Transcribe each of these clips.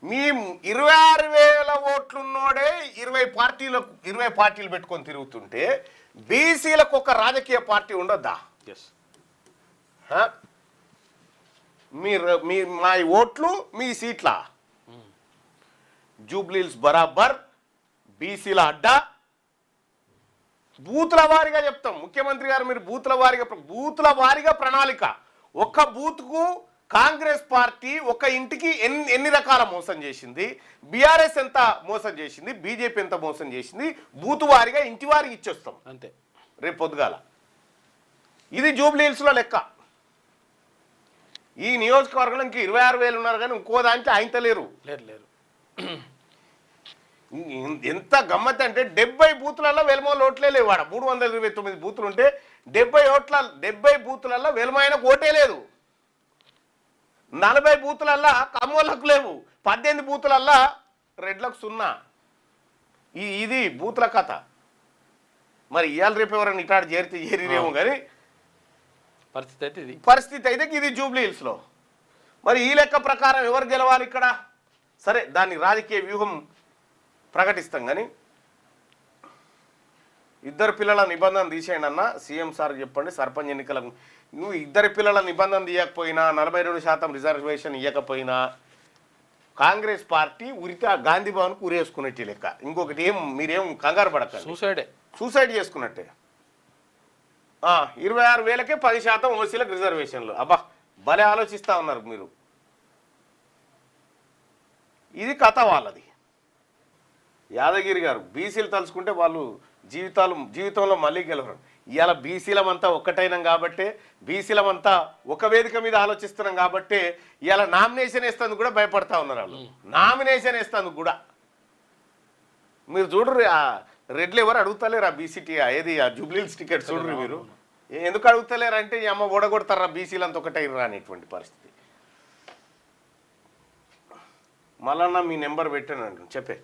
మీ 26,000 ఓట్లున్నోడే 20 పార్టీలు పెట్టుకొని తిరుగుతుంటే బీసీలకు ఒక రాజకీయ పార్టీ ఉండొద్దా? మా ఓట్లు మీ సీట్ల జూబ్లీహిల్స్ బరాబర్ బీసీల అడ్డా. బూతుల వారీగా చెప్తాం ముఖ్యమంత్రి గారు, మీరు బూతుల వారీగా ప్రణాళిక. ఒక్క బూత్కు కాంగ్రెస్ పార్టీ ఒక ఇంటికి ఎన్ని రకాల మోసం చేసింది, బీఆర్ఎస్ ఎంత మోసం చేసింది, బీజేపీ ఎంత మోసం చేసింది, బూత్ వారిగా ఇంటి వారికి ఇచ్చేస్తాం అంతే రేపు పొద్దుగాల. ఇది జూబ్లీహిల్స్లో లెక్క. ఈ నియోజకవర్గంలో ఇంక 26,000 ఉన్నారు కానీ ఇంకో దాంట్లో ఆయనతలేరు. లేరు. ఎంత గమ్మత్ అంటే 70 బూతులలో వెల్మోలు ఓట్లే లేవు. వాడ 329 బూతులు ఉంటే 70 బూతులలో వెల్మాయనకు ఓటే లేదు. 40 బూతులల్లా కమ్మోళ్ళకు లేవు. 18 బూతులల్లా రెడ్లకు 0. ఇది బూతుల కథ. మరి ఇవాళ రేపు ఎవరైనా ఇటాడు చేరిరేమో కానీ పరిస్థితి అయితే ఇది జూబ్లీహిల్స్లో. మరి ఈ లెక్క ప్రకారం ఎవరు గెలవాలి ఇక్కడ? సరే, దాన్ని రాజకీయ వ్యూహం ప్రకటిస్తాం కానీ 2 పిల్లల నిబంధన తీసేయండి అన్న సీఎం సార్ చెప్పండి. సర్పంచ్ ఎన్నికలకు నువ్వు 2 పిల్లల నిబంధన తీయకపోయినా, 42% రిజర్వేషన్ ఇవ్వకపోయినా కాంగ్రెస్ పార్టీ ఉరితే గాంధీ భవన్కు ఉరేసుకున్నట్టే లెక్క. ఇంకొకటి మీరేం కంగారు పడకండి, సూసైడ్ చేసుకున్నట్టే. 26,000కే 10% ఓసీలకు రిజర్వేషన్లు. అబ్బా, భలే ఆలోచిస్తూ ఉన్నారు మీరు. ఇది కథ వాళ్ళది. యాదగిరి గారు, బీసీలు తలుచుకుంటే వాళ్ళు జీవితంలో మళ్ళీ గెలవరు. ఇవాళ బీసీలమంతా ఒక్కటైనాం కాబట్టే, బీసీలమంతా ఒక వేదిక మీద ఆలోచిస్తున్నాం కాబట్టే ఇవాళ నామినేషన్ వేస్తేందుకు కూడా భయపడతా ఉన్నారు వాళ్ళు. నామినేషన్ వేస్తేందుకు కూడా మీరు చూడరు. రెడ్లు ఎవరు అడుగుతలేరు ఆ బీసీటీ ఏది ఆ జూబ్లీహిల్స్ టికెట్ చూడరు మీరు. ఎందుకు అడుగుతలేరు అంటే ఈ అమ్మ ఓడగొడతారా బీసీలంతా ఒకటైరా అనేటువంటి పరిస్థితి. మళ్ళా మీ నెంబర్ పెట్టాను చెప్పే.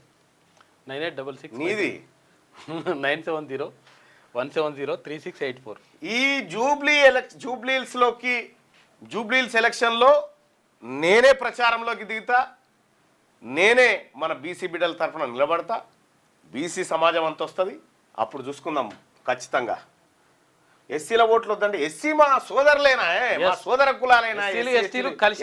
9866 నీది 970-170-3684. ఈ జూబ్లీహిల్స్ ఎలక్షన్లో నేనే ప్రచారంలోకి దిగుతా, నేనే మన బీసీ బిడ్డల తరఫున నిలబడతా. బీసీ సమాజం అంత వస్తుంది, అప్పుడు చూసుకుందాం ఖచ్చితంగా. ఎస్సీల ఓట్లు వద్దంటే ఎస్సీ మా సోదరులేనా, మా సోదర కులాలైనా కలిసి